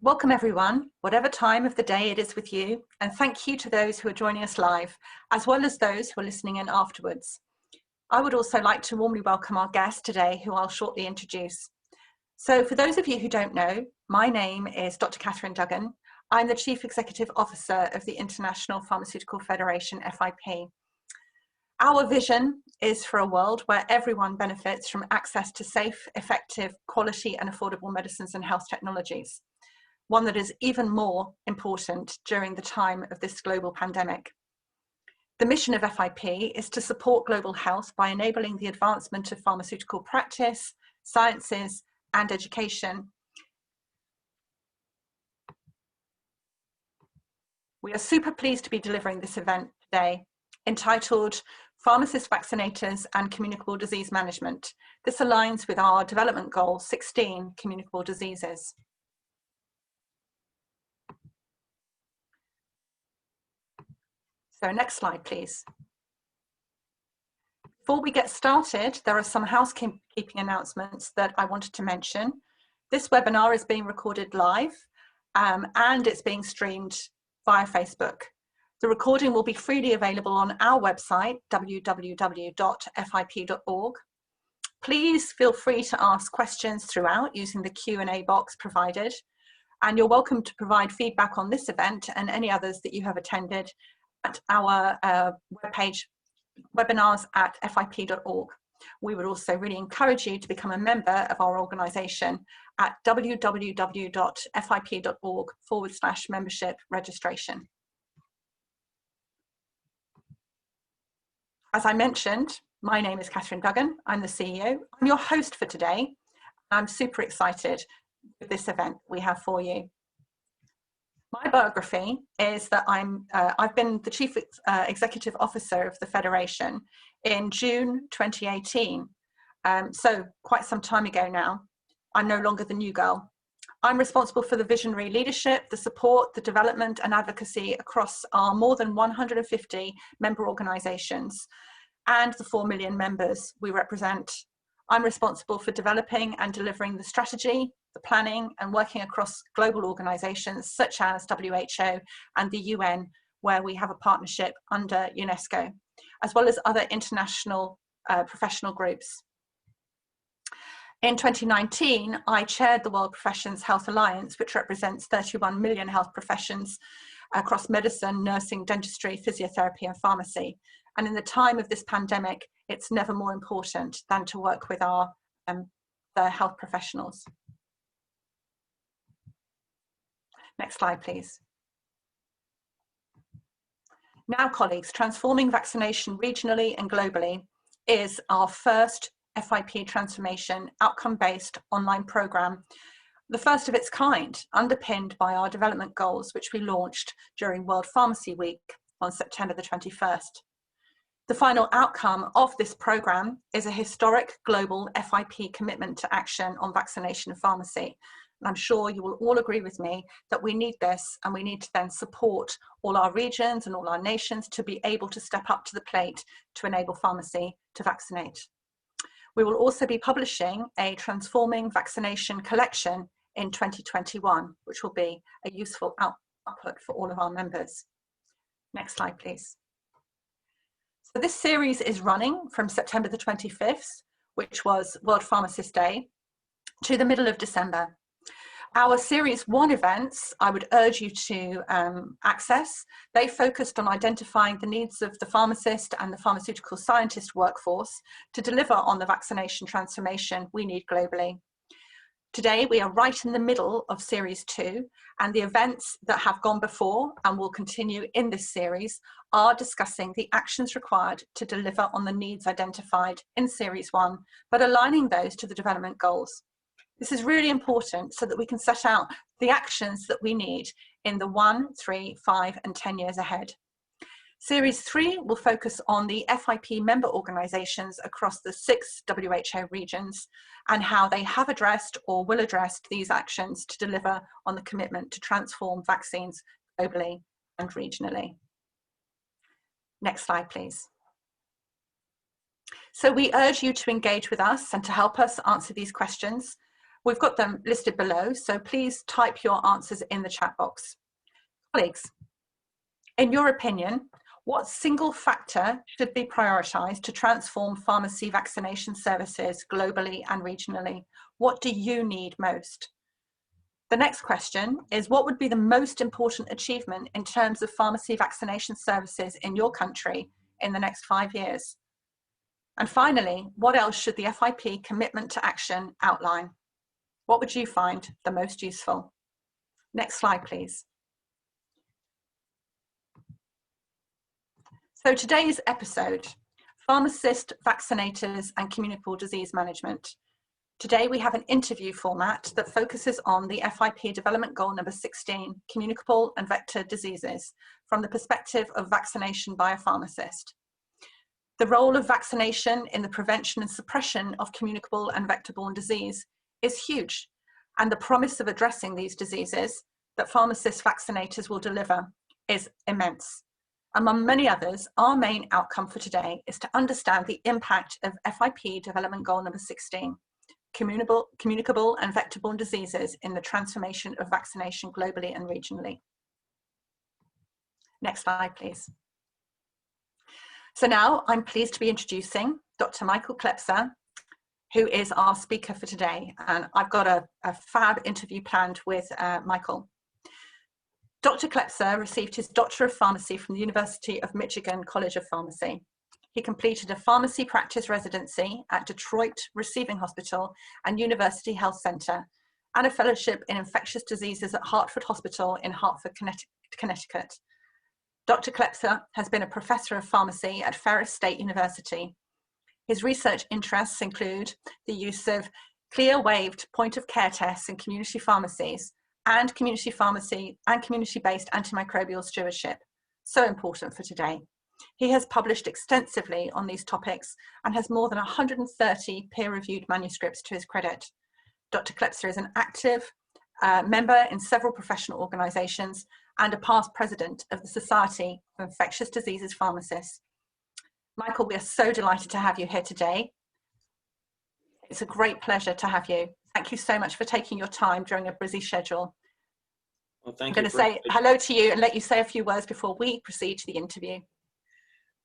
Welcome everyone, whatever time of the day it is with you, and thank you to those who are joining us live, as well as those who are listening in afterwards. I would also like to warmly welcome our guest today, who I'll shortly introduce. So for those of you who don't know, my name is Dr. Catherine Duggan. I'm the Chief Executive Officer of the International Pharmaceutical Federation, FIP. Our vision is for a world where everyone benefits from access to safe, effective, quality and affordable medicines and health technologies. One that is even more important during the time of this global pandemic. The mission of FIP is to support global health by enabling the advancement of pharmaceutical practice, sciences, and education. We are super pleased to be delivering this event today, entitled Pharmacist, Vaccinators, and Communicable Disease Management. This aligns with our development goal 16, Communicable Diseases. So next slide, please. Before we get started, there are some housekeeping announcements that I wanted to mention. This webinar is being recorded live and it's being streamed via Facebook. The recording will be freely available on our website, www.fip.org. Please feel free to ask questions throughout using the Q&A box provided, and you're welcome to provide feedback on this event and any others that you have attended at our webpage, webinars@fip.org. We would also really encourage you to become a member of our organisation at www.fip.org/membership registration. As I mentioned, my name is Catherine Duggan. I'm the CEO. I'm your host for today. I'm super excited with this event we have for you. My biography is that I've been the Chief Executive Officer of the Federation in June 2018, so quite some time ago now. I'm no longer the new girl. I'm responsible for the visionary leadership, the support, the development and advocacy across our more than 150 member organisations and the 4 million members we represent. I'm responsible for developing and delivering the strategy, the planning and working across global organisations such as WHO and the UN, where we have a partnership under UNESCO, as well as other international professional groups. In 2019, I chaired the World Professions Health Alliance, which represents 31 million health professions across medicine, nursing, dentistry, physiotherapy and pharmacy. And in the time of this pandemic, it's never more important than to work with our the health professionals. Next slide, please. Now, colleagues, transforming vaccination regionally and globally is our first FIP transformation outcome-based online program, the first of its kind, underpinned by our development goals, which we launched during World Pharmacy Week on September the 21st. The final outcome of this program is a historic global FIP commitment to action on vaccination and pharmacy. And I'm sure you will all agree with me that we need this, and we need to then support all our regions and all our nations to be able to step up to the plate to enable pharmacy to vaccinate. We will also be publishing a transforming vaccination collection in 2021, which will be a useful output for all of our members. Next slide, please. So this series is running from September the 25th, which was World Pharmacist Day, to the middle of December. Our Series 1 events, I would urge you to access. They focused on identifying the needs of the pharmacist and the pharmaceutical scientist workforce to deliver on the vaccination transformation we need globally. Today, we are right in the middle of Series 2, and the events that have gone before and will continue in this series are discussing the actions required to deliver on the needs identified in Series 1, but aligning those to the development goals. This is really important so that we can set out the actions that we need in the 1, 3, 5 and 10 years ahead. Series 3 will focus on the FIP member organisations across the 6 WHO regions and how they have addressed or will address these actions to deliver on the commitment to transform vaccines globally and regionally. Next slide, please. So we urge you to engage with us and to help us answer these questions. We've got them listed below, so please type your answers in the chat box. Colleagues, in your opinion, what single factor should be prioritised to transform pharmacy vaccination services globally and regionally? What do you need most? The next question is, what would be the most important achievement in terms of pharmacy vaccination services in your country in the next 5 years? And finally, what else should the FIP commitment to action outline? What would you find the most useful? Next slide, please. So today's episode, Pharmacist, Vaccinators and Communicable Disease Management. Today we have an interview format that focuses on the FIP development goal number 16, communicable and vector diseases, from the perspective of vaccination by a pharmacist. The role of vaccination in the prevention and suppression of communicable and vector-borne disease is huge, and the promise of addressing these diseases that pharmacist vaccinators will deliver is immense. Among many others, our main outcome for today is to understand the impact of FIP development goal number 16, communicable and vector-borne diseases in the transformation of vaccination globally and regionally. Next slide, please. So now I'm pleased to be introducing Dr. Michael Klepser, who is our speaker for today. And I've got a fab interview planned with Michael. Dr. Klepser received his Doctor of Pharmacy from the University of Michigan College of Pharmacy. He completed a pharmacy practice residency at Detroit Receiving Hospital and University Health Center, and a fellowship in infectious diseases at Hartford Hospital in Hartford, Connecticut. Dr. Klepser has been a professor of pharmacy at Ferris State University. His research interests include the use of clear-waved point-of-care tests in community pharmacies, and community pharmacy and community-based antimicrobial stewardship, so important for today. He has published extensively on these topics and has more than 130 peer-reviewed manuscripts to his credit. Dr. Klepser is an active member in several professional organisations and a past president of the Society of Infectious Diseases Pharmacists. Michael, we are so delighted to have you here today. It's a great pleasure to have you. Thank you so much for taking your time during a busy schedule. Well, thank I'm you. going to say hello to you and let you say a few words before we proceed to the interview.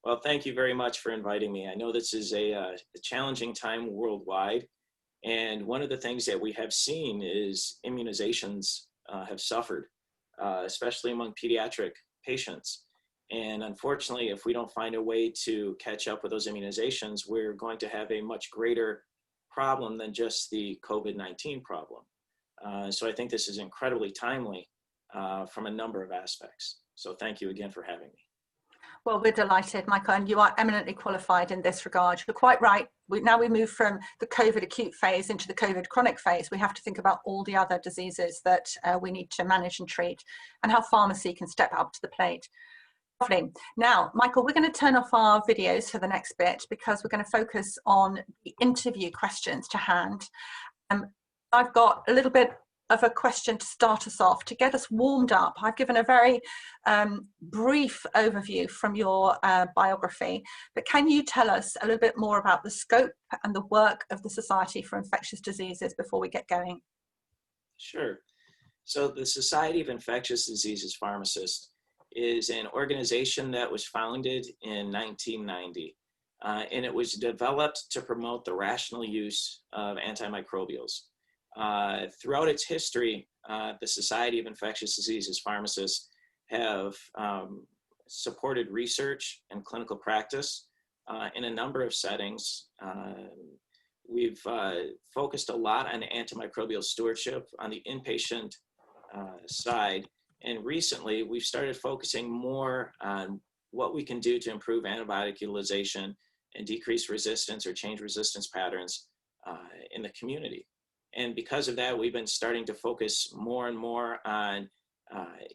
Well, thank you very much for inviting me. I know this is a challenging time worldwide, and one of the things that we have seen is immunizations have suffered, especially among pediatric patients. And unfortunately, if we don't find a way to catch up with those immunizations, we're going to have a much greater problem than just the COVID-19 problem. So I think this is incredibly timely from a number of aspects. So thank you again for having me. Well, we're delighted, Michael, and you are eminently qualified in this regard. You're quite right. Now we move from the COVID acute phase into the COVID chronic phase. We have to think about all the other diseases that we need to manage and treat, and how pharmacy can step up to the plate. Lovely. Now, Michael, we're going to turn off our videos for the next bit because we're going to focus on the interview questions to hand. I've got a little bit of a question to start us off, to get us warmed up. I've given a very brief overview from your biography, but can you tell us a little bit more about the scope and the work of the Society for Infectious Diseases before we get going? Sure. So the Society of Infectious Diseases Pharmacists is an organization that was founded in 1990, and it was developed to promote the rational use of antimicrobials. Throughout its history, the Society of Infectious Diseases Pharmacists have supported research and clinical practice in a number of settings. We've focused a lot on antimicrobial stewardship on the inpatient side. And recently, we've started focusing more on what we can do to improve antibiotic utilization and decrease resistance or change resistance patterns in the community. And because of that, we've been starting to focus more and more on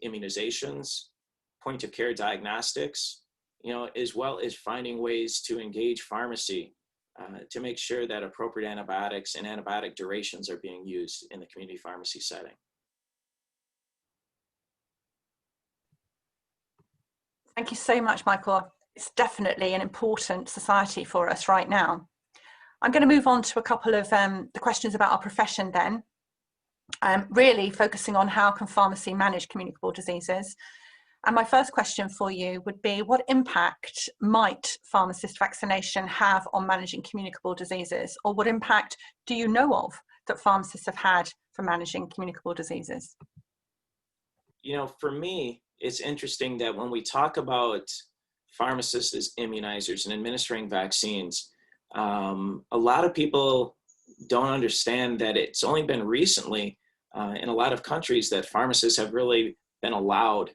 immunizations, point of care diagnostics, as well as finding ways to engage pharmacy to make sure that appropriate antibiotics and antibiotic durations are being used in the community pharmacy setting. Thank you so much, Michael. It's definitely an important society for us right now. I'm going to move on to a couple of the questions about our profession then. really focusing on how can pharmacy manage communicable diseases. And my first question for you would be, what impact might pharmacist vaccination have on managing communicable diseases? Or what impact do you know of that pharmacists have had for managing communicable diseases? You know, for me, it's interesting that when we talk about pharmacists as immunizers and administering vaccines, a lot of people don't understand that it's only been recently in a lot of countries that pharmacists have really been allowed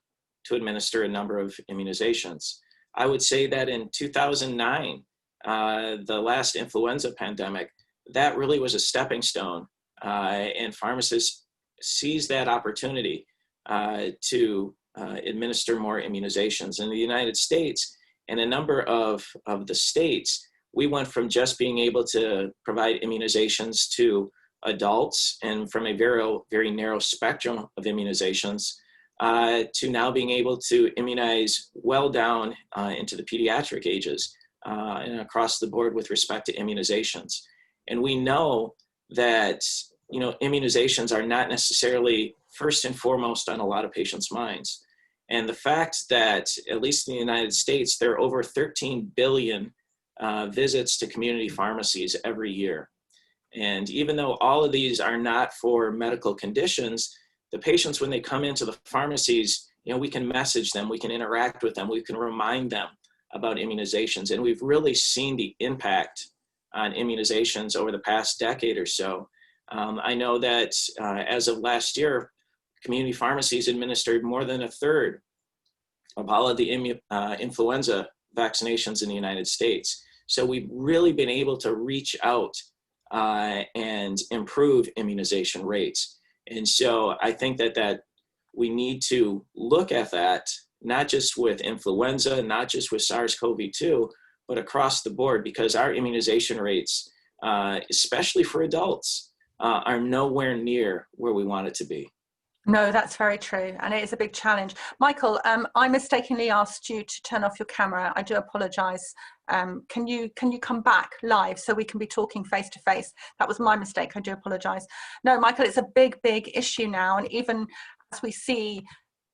to administer a number of immunizations. I would say that in 2009, the last influenza pandemic, that really was a stepping stone, and pharmacists seized that opportunity to administer more immunizations. In the United States, and a number of the states, we went from just being able to provide immunizations to adults and from a very, very narrow spectrum of immunizations to now being able to immunize well down into the pediatric ages and across the board with respect to immunizations. And we know that, you know, immunizations are not necessarily first and foremost on a lot of patients' minds. And the fact that, at least in the United States, there are over 13 billion visits to community pharmacies every year. And even though all of these are not for medical conditions, the patients, when they come into the pharmacies, you know, we can message them, we can interact with them, we can remind them about immunizations. And we've really seen the impact on immunizations over the past decade or so. I know that as of last year, community pharmacies administered more than a third of all of the influenza vaccinations in the United States. So we've really been able to reach out and improve immunization rates. And so I think that we need to look at that, not just with influenza, not just with SARS-CoV-2, but across the board, because our immunization rates, especially for adults, are nowhere near where we want it to be. No, that's very true. And it is a big challenge. Michael, I mistakenly asked you to turn off your camera. I do apologize. Can you come back live so we can be talking face to face? That was my mistake. I do apologize. No, Michael, it's a big, big issue now. And even as we see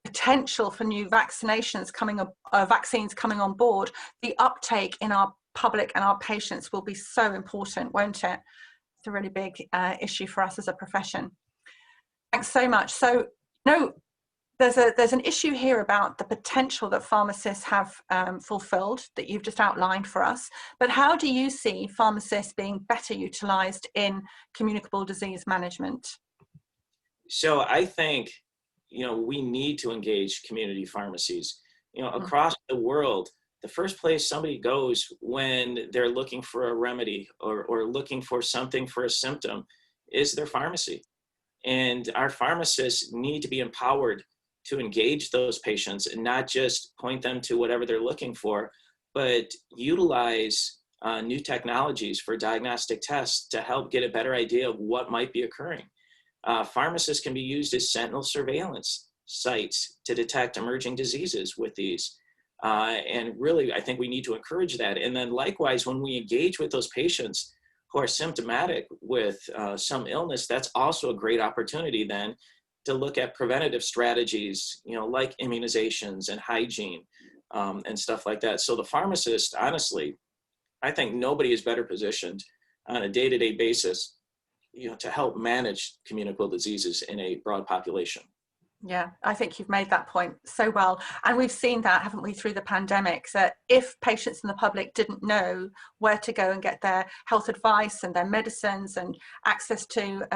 potential for new vaccinations coming up, vaccines coming on board, the uptake in our public and our patients will be so important, won't it? It's a really big issue for us as a profession. Thanks so much. So, no, there's an issue here about the potential that pharmacists have fulfilled that you've just outlined for us. But how do you see pharmacists being better utilized in communicable disease management? So I think, you know, we need to engage community pharmacies. You know, across the world, the first place somebody goes when they're looking for a remedy or looking for something for a symptom is their pharmacy. And our pharmacists need to be empowered to engage those patients and not just point them to whatever they're looking for, but utilize new technologies for diagnostic tests to help get a better idea of what might be occurring. Pharmacists can be used as sentinel surveillance sites to detect emerging diseases with these. And really, I think we need to encourage that. And then likewise, when we engage with those patients who are symptomatic with some illness, that's also a great opportunity then to look at preventative strategies, you know, like immunizations and hygiene and stuff like that. So the pharmacist, honestly, I think nobody is better positioned on a day-to-day basis, you know, to help manage communicable diseases in a broad population. Yeah, I think you've made that point so well. And we've seen that, haven't we, through the pandemic, that if patients in the public didn't know where to go and get their health advice and their medicines and access to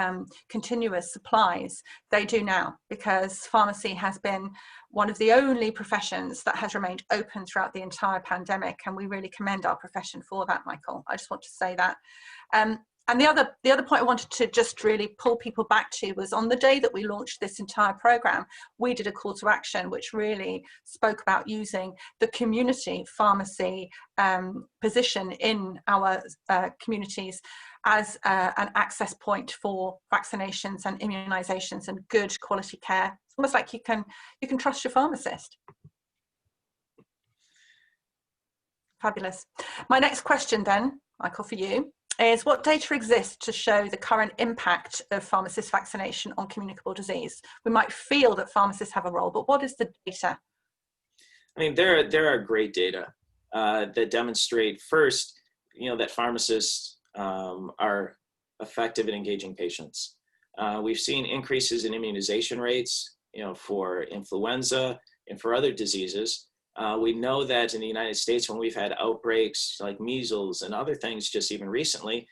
continuous supplies, they do now, because pharmacy has been one of the only professions that has remained open throughout the entire pandemic. And we really commend our profession for that, Michael. I just want to say that. And the other point I wanted to just really pull people back to was on the day that we launched this entire program, we did a call to action which really spoke about using the community pharmacy position in our communities as an access point for vaccinations and immunizations and good quality care. It's almost like you can trust your pharmacist. Fabulous. My next question then, Michael, for you. is what data exists to show the current impact of pharmacist vaccination on communicable disease? We might feel that pharmacists have a role, but what is the data? I mean, there are great data that demonstrate first, that pharmacists are effective in engaging patients. We've seen increases in immunization rates, for influenza and for other diseases. We know that in the United States, when we've had outbreaks like measles and other things just even recently,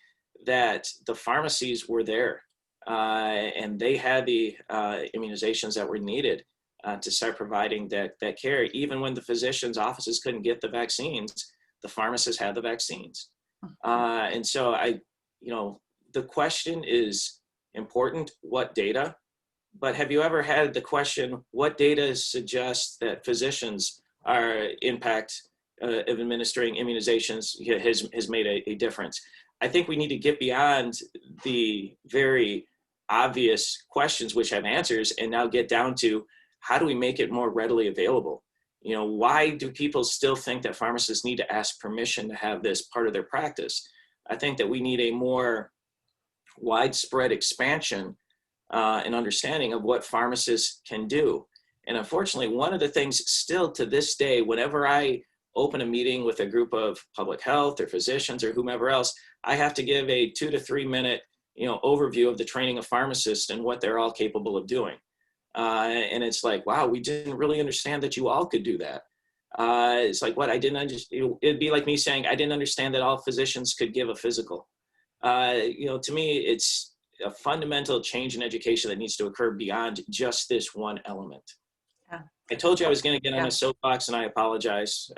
that the pharmacies were there and they had the immunizations that were needed to start providing that care. Even when the physicians' offices couldn't get the vaccines, the pharmacists had the vaccines. And so the question is important, what data? But have you ever had the question, what data suggests that physicians are impact of administering immunizations has made a difference? I think we need to get beyond the very obvious questions which have answers and now get down to how do we make it more readily available? Why do people still think that pharmacists need to ask permission to have this part of their practice? I think that we need a more widespread expansion and understanding of what pharmacists can do. And unfortunately, one of the things still to this day, whenever I open a meeting with a group of public health or physicians or whomever else, I have to give a 2 to 3 minute, overview of the training of pharmacists and what they're all capable of doing. And it's like, wow, we didn't really understand that you all could do that. It's like, what, I didn't understand. It'd be like me saying, I didn't understand that all physicians could give a physical. To me, it's a fundamental change in education that needs to occur beyond just this one element. Yeah. I told you I was going to get on a soapbox, and I apologize.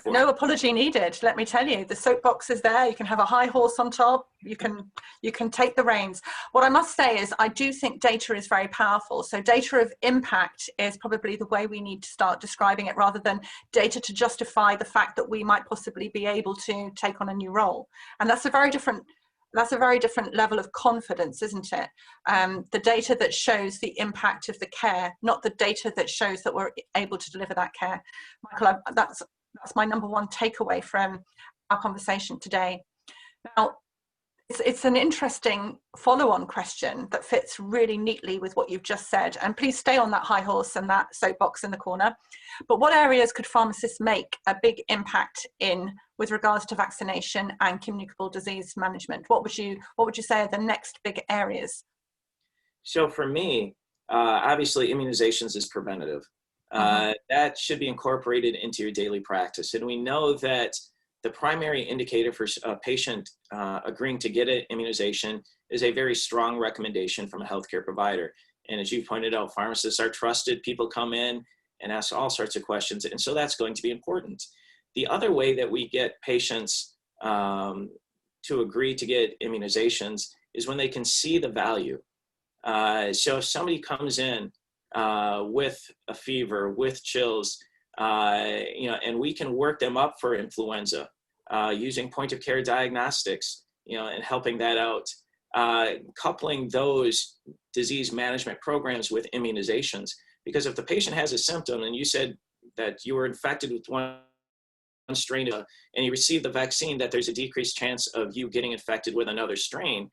No apology needed. Let me tell you, the soapbox is there. You can have a high horse on top. You can take the reins. What I must say is I do think data is very powerful. So data of impact is probably the way we need to start describing it, rather than data to justify the fact that we might possibly be able to take on a new role. And that's a very different level of confidence, isn't it? The data that shows the impact of the care, not the data that shows that we're able to deliver that care. Michael, that's my number one takeaway from our conversation today. Now, it's an interesting follow-on question that fits really neatly with what you've just said. And please stay on that high horse and that soapbox in the corner. But what areas could pharmacists make a big impact in with regards to vaccination and communicable disease management? What would you say are the next big areas? So for me, obviously immunizations is preventative. That should be incorporated into your daily practice. And we know that the primary indicator for a patient agreeing to get an immunization is a very strong recommendation from a healthcare provider. And as you pointed out, pharmacists are trusted. People come in and ask all sorts of questions. And so that's going to be important. The other way that we get patients to agree to get immunizations is when they can see the value. So if somebody comes in with a fever, with chills, and we can work them up for influenza using point of care diagnostics, and helping that out, coupling those disease management programs with immunizations. Because if the patient has a symptom and you said that you were infected with one strain and you received the vaccine, that there's a decreased chance of you getting infected with another strain,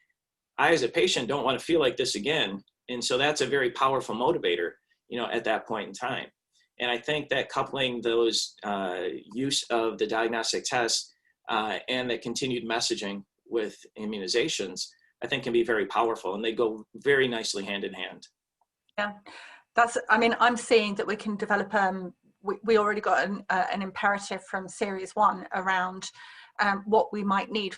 I as a patient don't want to feel like this again. And so that's a very powerful motivator, at that point in time. And I think that coupling those use of the diagnostic tests and the continued messaging with immunizations, I think can be very powerful, and they go very nicely hand in hand. Yeah, I'm seeing that we can develop, we already got an imperative from Series 1 around what we might need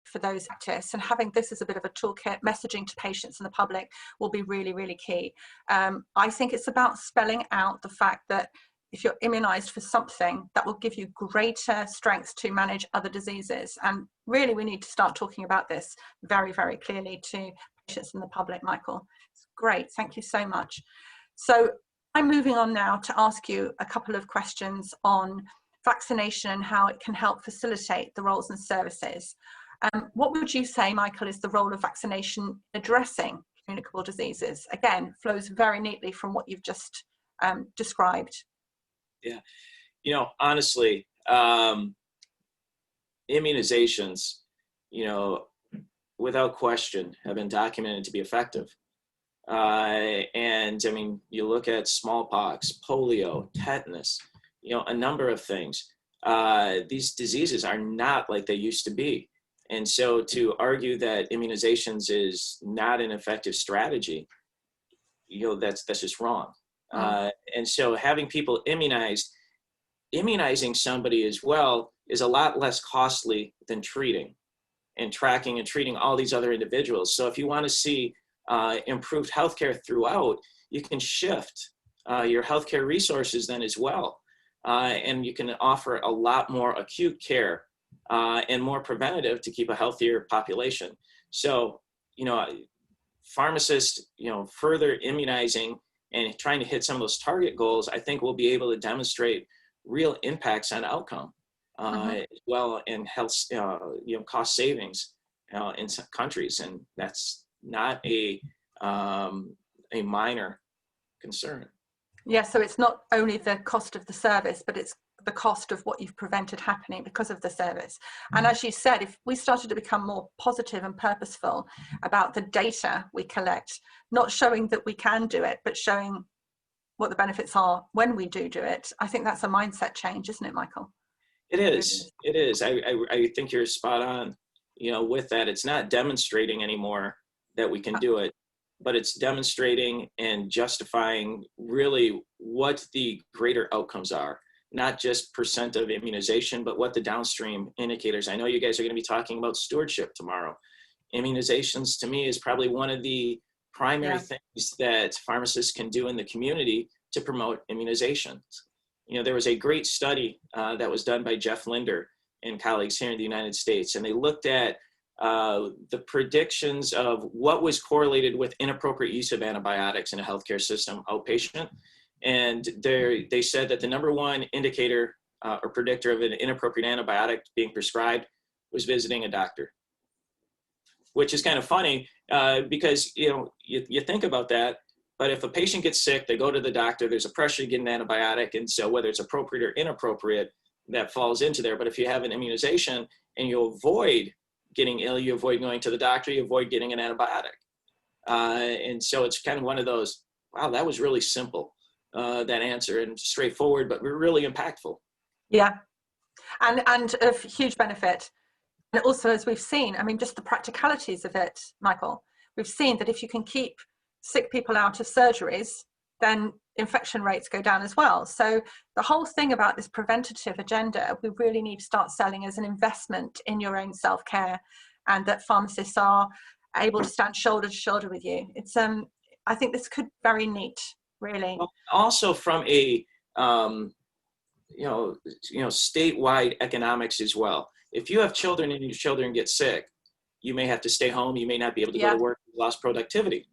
for those tests, and having this as a bit of a toolkit, messaging to patients and the public will be really, really key. I think it's about spelling out the fact that if you're immunized for something, that will give you greater strength to manage other diseases. And really, we need to start talking about this very, very clearly to patients and the public, Michael. It's great. Thank you so much. So I'm moving on now to ask you a couple of questions on vaccination and how it can help facilitate the roles and services. What would you say, Michael, is the role of vaccination addressing communicable diseases? Again, flows very neatly from what you've just described. Yeah, honestly, immunizations, without question, have been documented to be effective. And I mean, you look at smallpox, polio, tetanus, a number of things. These diseases are not like they used to be. And so to argue that immunizations is not an effective strategy, that's just wrong. And so having people immunizing somebody as well is a lot less costly than treating and tracking and treating all these other individuals. So if you want to see improved healthcare throughout, you can shift your healthcare resources then as well. And you can offer a lot more acute care and more preventative to keep a healthier population. So, pharmacists, further immunizing and trying to hit some of those target goals, I think we'll be able to demonstrate real impacts on outcome as well, and health, cost savings in some countries. And that's not a minor concern. Yeah, so it's not only the cost of the service, but it's the cost of what you've prevented happening because of the service. And as you said, if we started to become more positive and purposeful about the data we collect, not showing that we can do it, but showing what the benefits are when we do it, I think that's a mindset change, isn't it, Michael? It is. It is. I think you're spot on, with that. It's not demonstrating anymore that we can do it, but it's demonstrating and justifying really what the greater outcomes are, not just percent of immunization, but what the downstream indicators. I know you guys are going to be talking about stewardship tomorrow. Immunizations, to me, is probably one of the primary things that pharmacists can do in the community to promote immunizations. There was a great study that was done by Jeff Linder and colleagues here in the United States, and they looked at the predictions of what was correlated with inappropriate use of antibiotics in a healthcare system outpatient. And they said that the number one indicator or predictor of an inappropriate antibiotic being prescribed was visiting a doctor, which is kind of funny because, you think about that, but if a patient gets sick, they go to the doctor, there's a pressure to get an antibiotic. And so whether it's appropriate or inappropriate, that falls into there. But if you have an immunization and you avoid getting ill, you avoid going to the doctor, you avoid getting an antibiotic. And so it's kind of one of those, wow, that was really simple, that answer, and straightforward, but really impactful. Yeah, and of huge benefit. And also, as we've seen, I mean, just the practicalities of it, Michael, we've seen that if you can keep sick people out of surgeries, then infection rates go down as well. So the whole thing about this preventative agenda, we really need to start selling as an investment in your own self-care, and that pharmacists are able to stand shoulder to shoulder with you. It's I think this could be very neat, really. Also from a statewide economics as well. If you have children and your children get sick, you may have to stay home, you may not be able to go to work, lost productivity.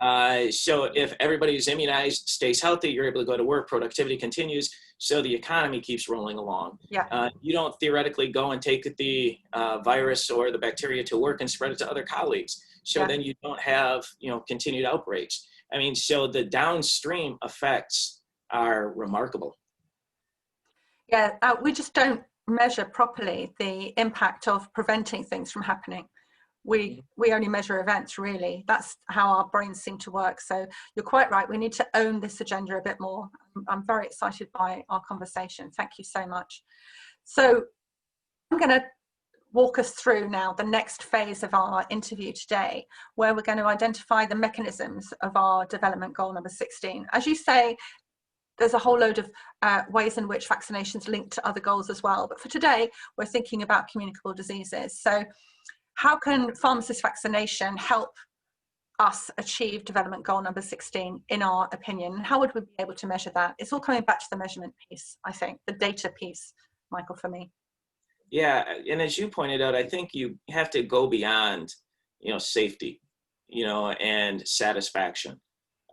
So if everybody's immunized, stays healthy, you're able to go to work, productivity continues, so the economy keeps rolling along. You don't theoretically go and take the virus or the bacteria to work and spread it to other colleagues. So then you don't have, continued outbreaks. I mean, so the downstream effects are remarkable. Yeah, we just don't measure properly the impact of preventing things from happening. We only measure events, really. That's how our brains seem to work. So you're quite right. We need to own this agenda a bit more. I'm very excited by our conversation. Thank you so much. So I'm going to walk us through now the next phase of our interview today, where we're going to identify the mechanisms of our development goal number 16. As you say, there's a whole load of ways in which vaccinations link to other goals as well. But for today, we're thinking about communicable diseases. So how can pharmacist vaccination help us achieve development goal number 16, in our opinion? How would we be able to measure that? It's all coming back to the measurement piece, I think, the data piece, Michael, for me. Yeah, and as you pointed out, I think you have to go beyond, safety, and satisfaction.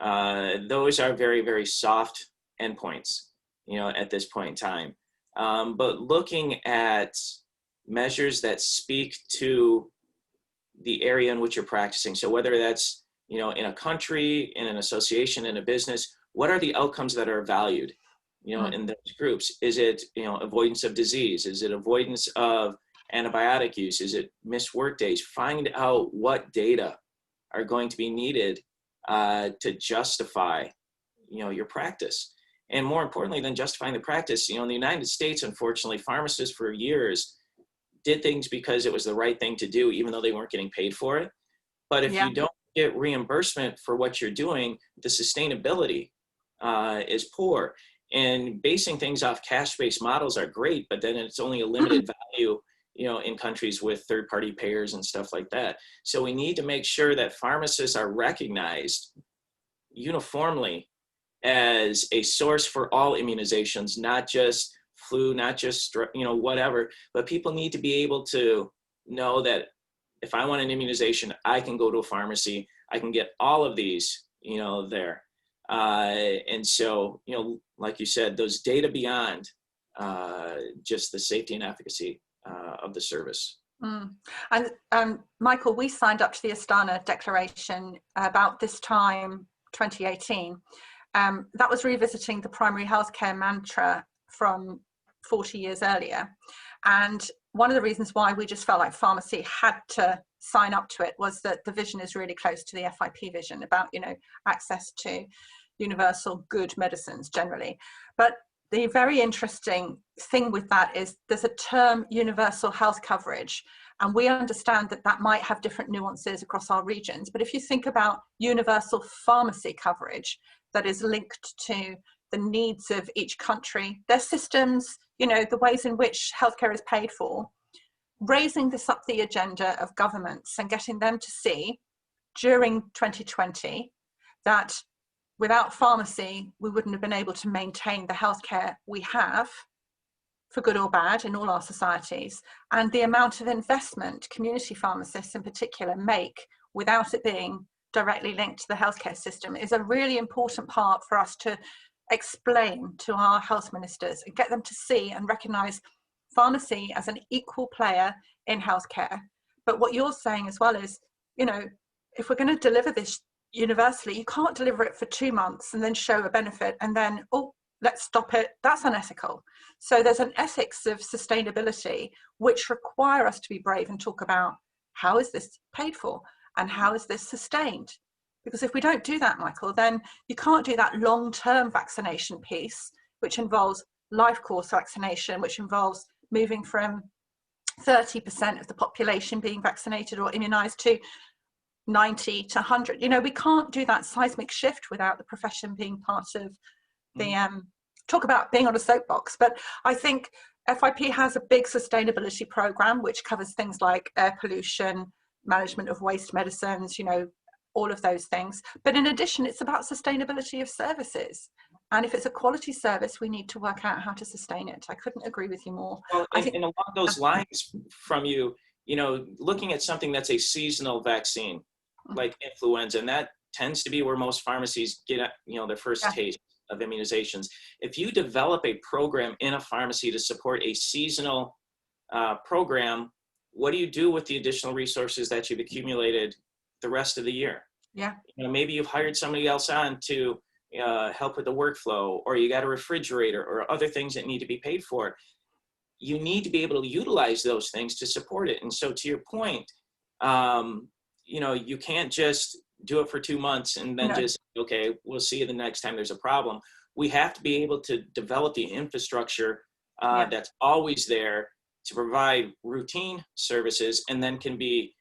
Those are very, very soft endpoints, at this point in time. But looking at measures that speak to the area in which you're practicing. So whether that's, in a country, in an association, in a business, what are the outcomes that are valued, in those groups? Is it, avoidance of disease? Is it avoidance of antibiotic use? Is it missed work days? Find out what data are going to be needed to justify, your practice. And more importantly than justifying the practice, in the United States, unfortunately, pharmacists for years did things because it was the right thing to do, even though they weren't getting paid for it. But if you don't get reimbursement for what you're doing, the sustainability is poor. And basing things off cash-based models are great, but then it's only a limited value, in countries with third-party payers and stuff like that. So we need to make sure that pharmacists are recognized uniformly as a source for all immunizations, not just flu, not just, whatever, but people need to be able to know that if I want an immunization, I can go to a pharmacy, I can get all of these, there. And so, like you said, those data beyond just the safety and efficacy of the service. And Michael, we signed up to the Astana Declaration about this time, 2018. That was revisiting the primary healthcare mantra from 40 years earlier. And one of the reasons why we just felt like pharmacy had to sign up to it was that the vision is really close to the FIP vision about, access to universal good medicines generally. But the very interesting thing with that is there's a term universal health coverage, and we understand that that might have different nuances across our regions. But if you think about universal pharmacy coverage that is linked to the needs of each country, their systems, the ways in which healthcare is paid for, raising this up the agenda of governments and getting them to see during 2020 that without pharmacy, we wouldn't have been able to maintain the healthcare we have, for good or bad, in all our societies. And the amount of investment community pharmacists in particular make without it being directly linked to the healthcare system is a really important part for us to explain to our health ministers and get them to see and recognise pharmacy as an equal player in healthcare. But what you're saying as well is, if we're going to deliver this universally, you can't deliver it for 2 months and then show a benefit and then, let's stop it. That's unethical. So there's an ethics of sustainability which require us to be brave and talk about how is this paid for and how is this sustained? Because if we don't do that, Michael, then you can't do that long-term vaccination piece, which involves life course vaccination, which involves moving from 30% of the population being vaccinated or immunized to 90 to 100. We can't do that seismic shift without the profession being part of the talk about being on a soapbox. But I think FIP has a big sustainability program which covers things like air pollution, management of waste medicines, all of those things. But in addition, it's about sustainability of services. And if it's a quality service, we need to work out how to sustain it. I couldn't agree with you more. Well, and along those lines from you, looking at something that's a seasonal vaccine, like influenza, and that tends to be where most pharmacies get, their first taste of immunizations. If you develop a program in a pharmacy to support a seasonal program, what do you do with the additional resources that you've accumulated the rest of the year? Yeah. Maybe you've hired somebody else on to help with the workflow, or you got a refrigerator or other things that need to be paid for. You need to be able to utilize those things to support it. And so to your point, you can't just do it for 2 months and then just, okay, we'll see you the next time there's a problem. We have to be able to develop the infrastructure that's always there to provide routine services and then can be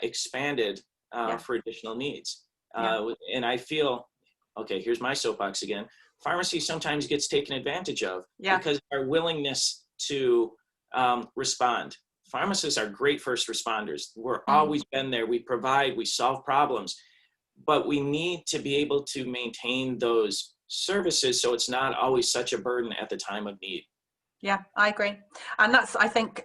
expanded for additional needs. And I feel, okay, here's my soapbox again. Pharmacy sometimes gets taken advantage of because of our willingness to respond. Pharmacists are great first responders. We're always been there. We provide, we solve problems, but we need to be able to maintain those services so it's not always such a burden at the time of need. Yeah, I agree. And that's, I think,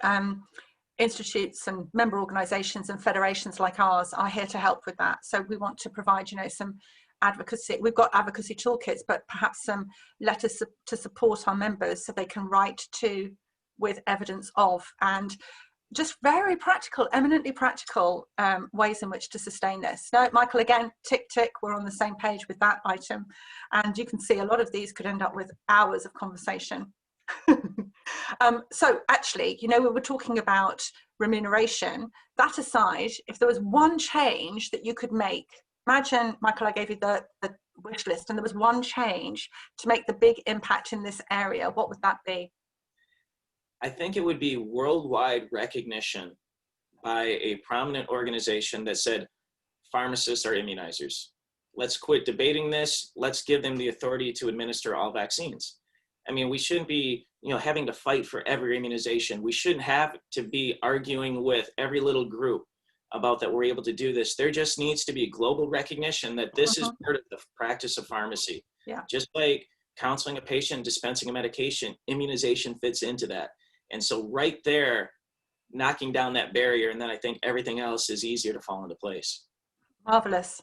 institutes and member organizations and federations like ours are here to help with that. So we want to provide, some advocacy. We've got advocacy toolkits, but perhaps some letters to support our members so they can write to with evidence of, and just very practical, eminently practical ways in which to sustain this. Now, Michael, again, tick, tick, we're on the same page with that item. And you can see a lot of these could end up with hours of conversation. So actually, we were talking about remuneration. That aside, if there was one change that you could make, imagine, Michael, I gave you the wish list, and there was one change to make the big impact in this area, what would that be? I think it would be worldwide recognition by a prominent organization that said, pharmacists are immunizers. Let's quit debating this. Let's give them the authority to administer all vaccines. I mean, we shouldn't be, having to fight for every immunization. We shouldn't have to be arguing with every little group about that we're able to do this. There just needs to be global recognition that this is part of the practice of pharmacy. Yeah. Just like counseling a patient, dispensing a medication, immunization fits into that. And so right there, knocking down that barrier, and then I think everything else is easier to fall into place. Marvelous.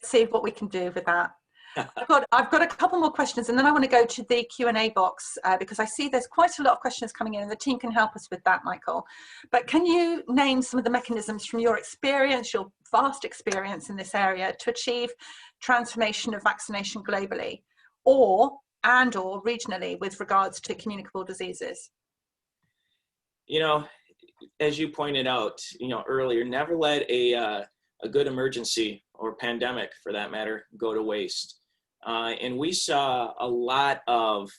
See what we can do with that. I've got a couple more questions, and then I want to go to the Q&A box because I see there's quite a lot of questions coming in, and the team can help us with that, Michael. But can you name some of the mechanisms from your experience, your vast experience in this area, to achieve transformation of vaccination globally or regionally with regards to communicable diseases? As you pointed out, earlier, never let a good emergency or pandemic, for that matter, go to waste. And we saw a lot of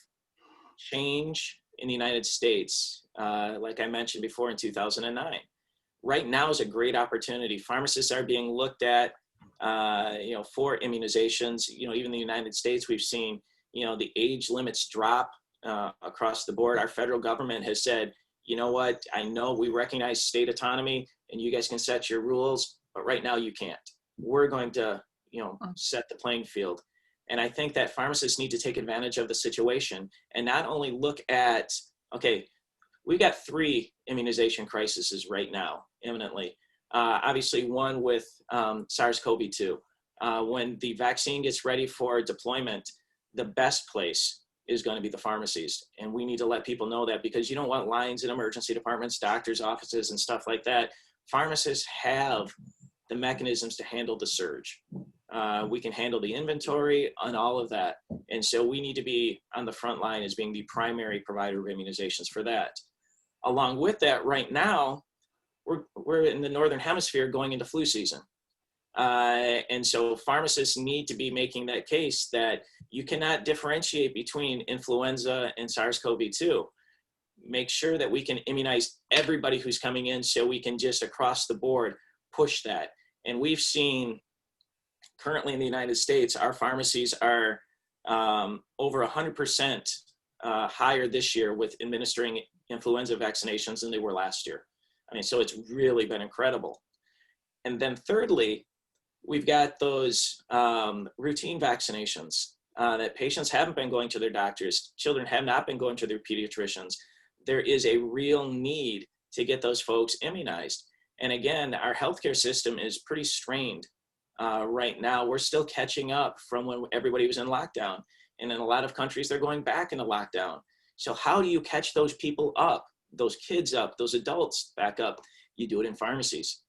change in the United States, like I mentioned before, in 2009. Right now is a great opportunity. Pharmacists are being looked at, for immunizations. Even in the United States, we've seen, the age limits drop across the board. Our federal government has said, you know what, I know we recognize state autonomy and you guys can set your rules, but right now you can't. We're going to, set the playing field. And I think that pharmacists need to take advantage of the situation and not only look at, okay, we've got 3 immunization crises right now, imminently. Obviously one with SARS-CoV-2. When the vaccine gets ready for deployment, the best place is going to be the pharmacies. And we need to let people know that, because you don't want lines in emergency departments, doctors' offices, and stuff like that. Pharmacists have the mechanisms to handle the surge. We can handle the inventory and all of that. And so we need to be on the front line as being the primary provider of immunizations for that. Along with that, right now, we're in the Northern Hemisphere going into flu season. And so pharmacists need to be making that case that you cannot differentiate between influenza and SARS-CoV-2. Make sure that we can immunize everybody who's coming in so we can just across the board push that. And we've seen currently in the United States, our pharmacies are over 100% higher this year with administering influenza vaccinations than they were last year. I mean, so it's really been incredible. And then thirdly, we've got those routine vaccinations that patients haven't been going to their doctors. Children have not been going to their pediatricians. There is a real need to get those folks immunized. And again, our healthcare system is pretty strained right now. We're still catching up from when everybody was in lockdown. And in a lot of countries, they're going back into lockdown. So how do you catch those people up, those kids up, those adults back up? You do it in pharmacies.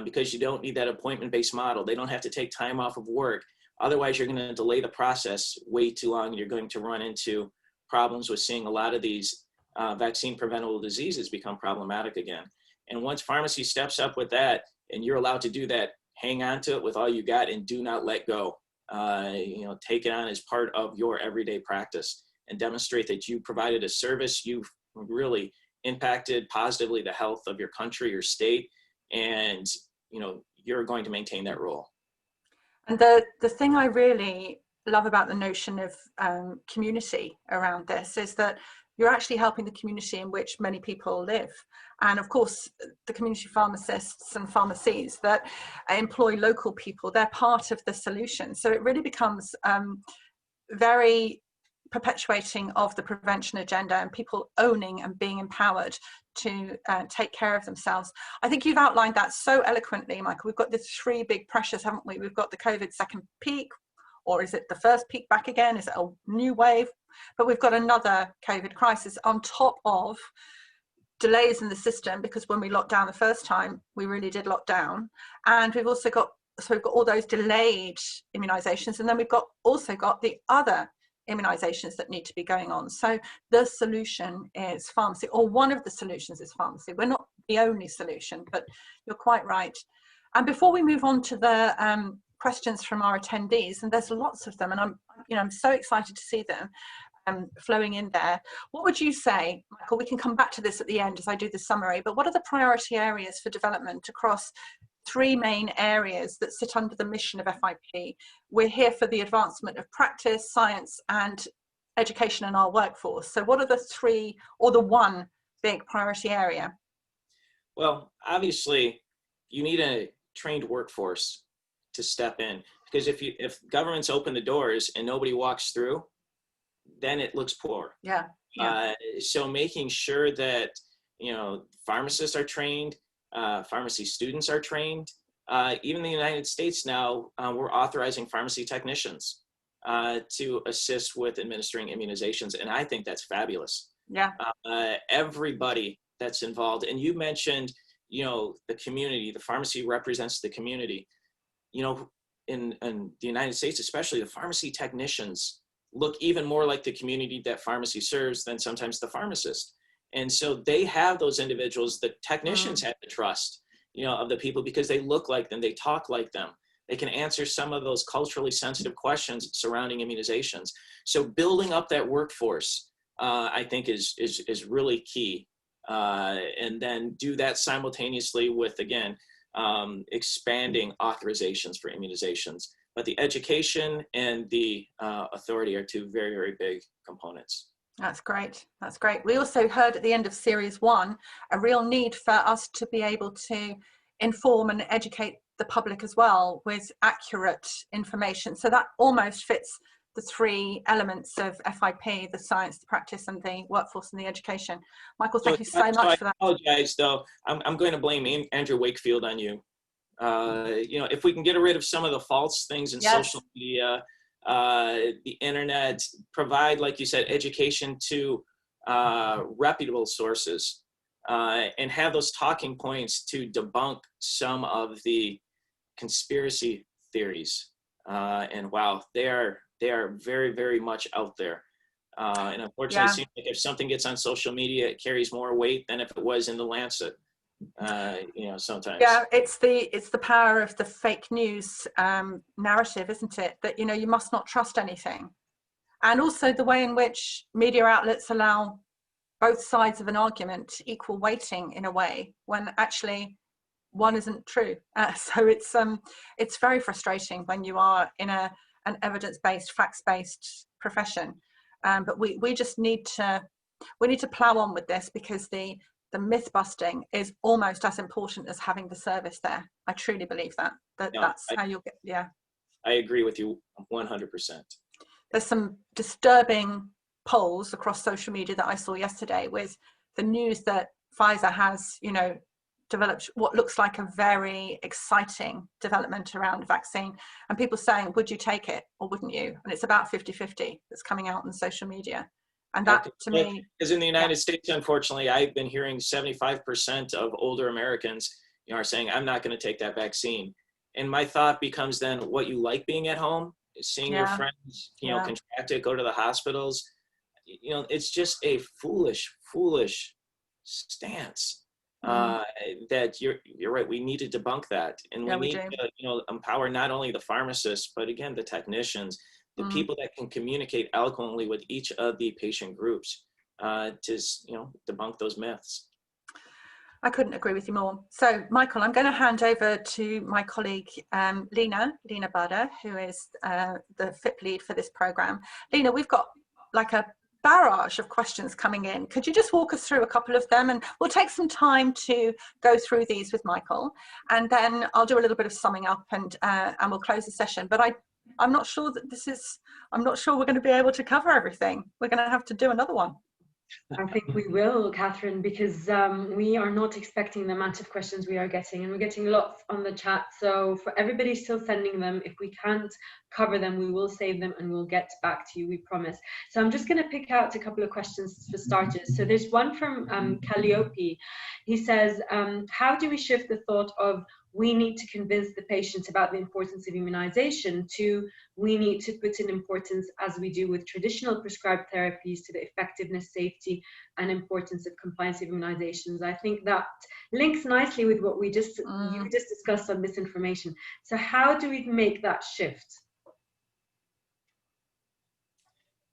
Because you don't need that appointment-based model. They don't have to take time off of work. Otherwise, you're going to delay the process way too long. You're going to run into problems with seeing a lot of these vaccine-preventable diseases become problematic again. And once pharmacy steps up with that, and you're allowed to do that, hang on to it with all you got and do not let go. Take it on as part of your everyday practice and demonstrate that you provided a service. You've really impacted positively the health of your country, your state, and you're going to maintain that role. And the thing I really love about the notion of community around this is that you're actually helping the community in which many people live. And of course, the community pharmacists and pharmacies that employ local people, they're part of the solution. So it really becomes very perpetuating of the prevention agenda and people owning and being empowered to take care of themselves. I think you've outlined that so eloquently, Michael. We've got the 3 big pressures, haven't we? We've got the COVID second peak, or is it the first peak back again? Is it a new wave? But we've got another COVID crisis on top of delays in the system, because when we locked down the first time, we really did lock down. And we've also got, so we've got all those delayed immunizations, and then we've also got the other immunizations that need to be going on. So the solution is pharmacy, or one of the solutions is pharmacy. We're not the only solution, but you're quite right. And before we move on to the questions from our attendees, and there's lots of them, and I'm so excited to see them flowing in there. What would you say, Michael? We can come back to this at the end as I do the summary, but what are the priority areas for development across 3 main areas that sit under the mission of FIP? We're here for the advancement of practice, science, and education in our workforce. So what are the 3 or the 1 big priority area? Well, obviously, you need a trained workforce to step in, because if governments open the doors and nobody walks through, then it looks poor. Yeah. So making sure that, pharmacists are trained, pharmacy students are trained. Even in the United States now, we're authorizing pharmacy technicians to assist with administering immunizations. And I think that's fabulous. Yeah. Everybody that's involved. And you mentioned, the community, the pharmacy represents the community. In the United States, especially, the pharmacy technicians look even more like the community that pharmacy serves than sometimes the pharmacist. And so they have those individuals. The technicians have the trust, of the people, because they look like them, they talk like them. They can answer some of those culturally sensitive questions surrounding immunizations. So building up that workforce, I think is really key. And then do that simultaneously with, again, expanding authorizations for immunizations. But the education and the authority are 2 very, very big components. That's great. That's great. We also heard at the end of series 1 a real need for us to be able to inform and educate the public as well with accurate information. So that almost fits the 3 elements of FIP: the science, the practice, and the workforce and the education. Michael, thank you so much for that. I apologize, though. I'm going to blame Andrew Wakefield on you. If we can get rid of some of the false things in social media, the internet, provide, like you said, education to reputable sources, and have those talking points to debunk some of the conspiracy theories. And wow, they are very, very much out there. And unfortunately, it seems like if something gets on social media, it carries more weight than if it was in the Lancet. Sometimes. Yeah, it's the power of the fake news narrative, isn't it? That you must not trust anything, and also the way in which media outlets allow both sides of an argument equal weighting in a way when actually one isn't true. So it's very frustrating when you are in an evidence-based, facts-based profession. But we just need to plow on with this, because the myth busting is almost as important as having the service there. I truly believe that's how you'll get. Yeah, I agree with you 100%. There's some disturbing polls across social media that I saw yesterday with the news that Pfizer has, developed what looks like a very exciting development around a vaccine, and people saying, would you take it or wouldn't you? And it's about 50-50 that's coming out on social media. And that, to me, because in the United States, unfortunately, I've been hearing 75% of older Americans, are saying, I'm not going to take that vaccine. And my thought becomes then, what, you like being at home, seeing your friends, contract it, go to the hospitals. It's just a foolish stance. That you're right. We need to debunk that, and we need to empower not only the pharmacists, but again the technicians, the people that can communicate eloquently with each of the patient groups, to debunk those myths. I couldn't agree with you more. So, Michael, I'm going to hand over to my colleague Lena Bader, who is the FIP lead for this program. Lena, we've got like a barrage of questions coming in. Could you just walk us through a couple of them, and we'll take some time to go through these with Michael, and then I'll do a little bit of summing up, and we'll close the session. But I'm not sure that I'm not sure we're going to be able to cover everything. We're going to have to do another one. I think we will, Catherine, because we are not expecting the amount of questions we are getting, and we're getting lots on the chat. So for everybody still sending them, if we can't cover them, we will save them and we'll get back to you, we promise. So I'm just going to pick out a couple of questions for starters. So there's one from Calliope. He says, how do we shift the thought of we need to convince the patient about the importance of immunization, to we need to put an importance, as we do with traditional prescribed therapies, to the effectiveness, safety, and importance of compliance of immunizations. I think that links nicely with what you just discussed on misinformation. So how do we make that shift?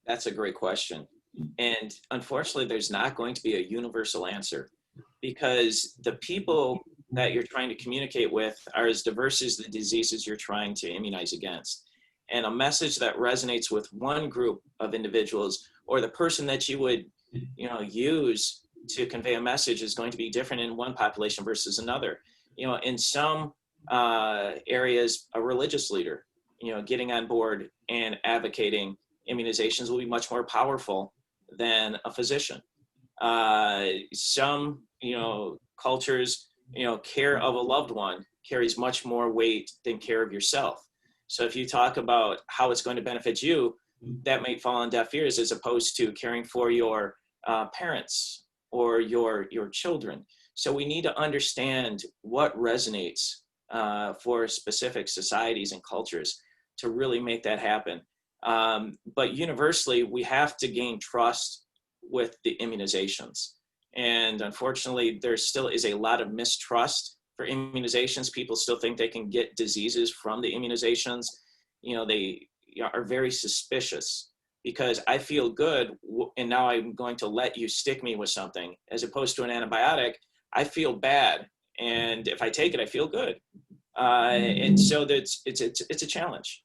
That's a great question. And unfortunately, there's not going to be a universal answer, because the people that you're trying to communicate with are as diverse as the diseases you're trying to immunize against. And a message that resonates with one group of individuals, or the person that you would, use to convey a message, is going to be different in one population versus another. In some areas, a religious leader, getting on board and advocating immunizations will be much more powerful than a physician. Some, cultures, care of a loved one carries much more weight than care of yourself. So if you talk about how it's going to benefit you, that might fall on deaf ears, as opposed to caring for your parents or your children. So we need to understand what resonates for specific societies and cultures to really make that happen. But universally, we have to gain trust with the immunizations. And unfortunately, there still is a lot of mistrust for immunizations. People still think they can get diseases from the immunizations. They are very suspicious, because I feel good, and now I'm going to let you stick me with something, as opposed to an antibiotic. I feel bad, and if I take it, I feel good. And so it's a challenge.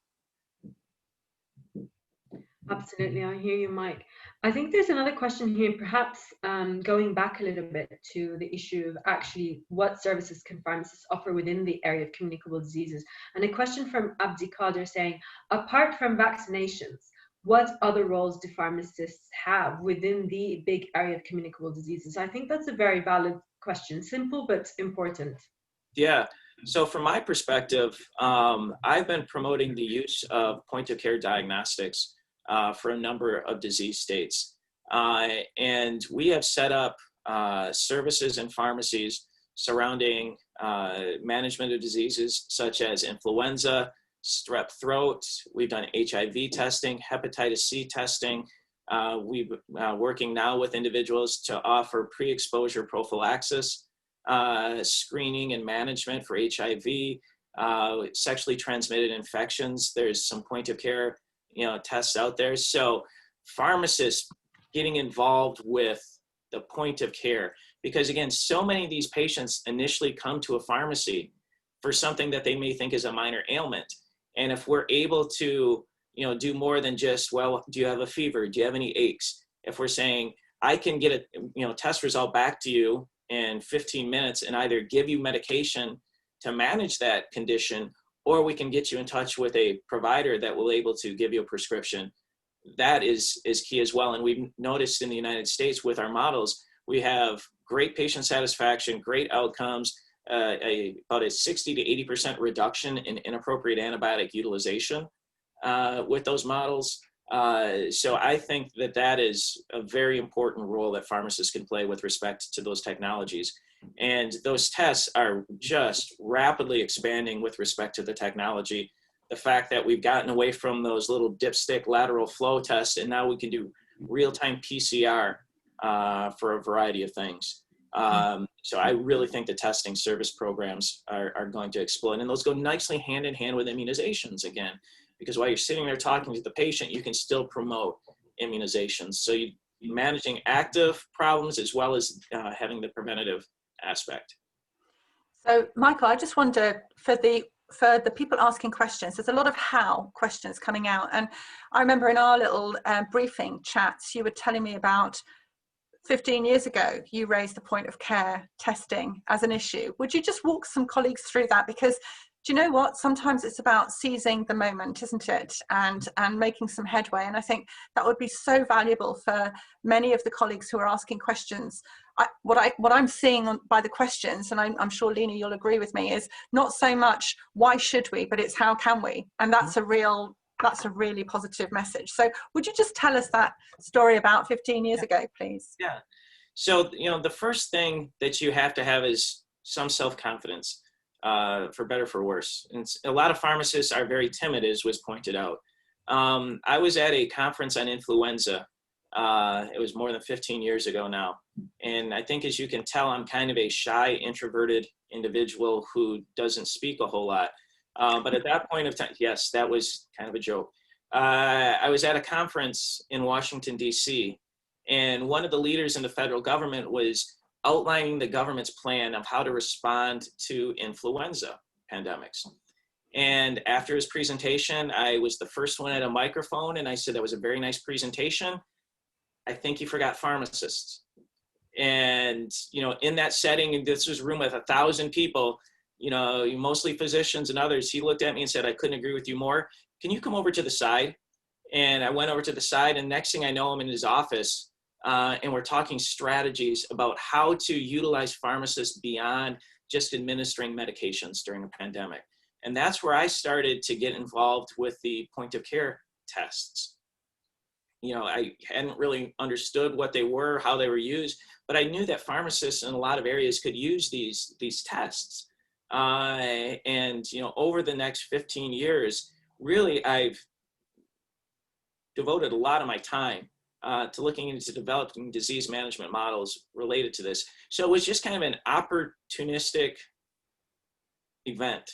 Absolutely, I hear you, Mike. I think there's another question here, perhaps going back a little bit to the issue of actually what services can pharmacists offer within the area of communicable diseases. And a question from Abdi Kader saying, apart from vaccinations, what other roles do pharmacists have within the big area of communicable diseases? I think that's a very valid question, simple but important. Yeah. So from my perspective, I've been promoting the use of point-of-care diagnostics for a number of disease states. And we have set up services in pharmacies surrounding management of diseases such as influenza, strep throat. We've done HIV testing, hepatitis C testing. We've working now with individuals to offer pre-exposure prophylaxis, screening and management for HIV, sexually transmitted infections. There's some point-of-care tests out there. So pharmacists getting involved with the point of care, because again, so many of these patients initially come to a pharmacy for something that they may think is a minor ailment. And if we're able to, do more than just, well, do you have a fever? Do you have any aches? If we're saying, I can get a, test result back to you in 15 minutes and either give you medication to manage that condition, or we can get you in touch with a provider that will able to give you a prescription. That is key as well. And we've noticed in the United States with our models, we have great patient satisfaction, great outcomes, about a 60 to 80% reduction in inappropriate antibiotic utilization with those models. So I think that is a very important role that pharmacists can play with respect to those technologies. And those tests are just rapidly expanding with respect to the technology. The fact that we've gotten away from those little dipstick lateral flow tests, and now we can do real-time PCR for a variety of things. So I really think the testing service programs are going to explode, and those go nicely hand in hand with immunizations again, because while you're sitting there talking to the patient, you can still promote immunizations. So you're managing active problems as well as having the preventative aspect. So Michael, I just wonder, for the people asking questions, there's a lot of how questions coming out. And I remember in our little briefing chats, you were telling me about 15 years ago, you raised the point of care testing as an issue. Would you just walk some colleagues through that? Because do you know what? Sometimes it's about seizing the moment, isn't it? And making some headway. And I think that would be so valuable for many of the colleagues who are asking questions. What I'm seeing by the questions, and I'm sure, Lena, you'll agree with me, is not so much why should we, but it's how can we? And that's a really positive message. So would you just tell us that story about 15 years ago, please? Yeah. So, the first thing that you have to have is some self-confidence. for better or for worse. And a lot of pharmacists are very timid, as was pointed out. I was at a conference on influenza. It was more than 15 years ago now. And I think, as you can tell, I'm kind of a shy, introverted individual who doesn't speak a whole lot. But at that point of time, yes, that was kind of a joke. I was at a conference in Washington, D.C., and one of the leaders in the federal government was outlining the government's plan of how to respond to influenza pandemics. And after his presentation, I was the first one at a microphone, and I said, that was a very nice presentation. I think you forgot pharmacists. And, you know, in that setting, and this was a room with 1,000 people, you know, mostly physicians and others, he looked at me and said, I couldn't agree with you more. Can you come over to the side? And I went over to the side, and next thing I know, I'm in his office, and we're talking strategies about how to utilize pharmacists beyond just administering medications during a pandemic. And that's where I started to get involved with the point of care tests. You know, I hadn't really understood what they were, how they were used, but I knew that pharmacists in a lot of areas could use these tests. And, you know, over the next 15 years, really, I've devoted a lot of my time to looking into developing disease management models related to this. So it was just kind of an opportunistic event.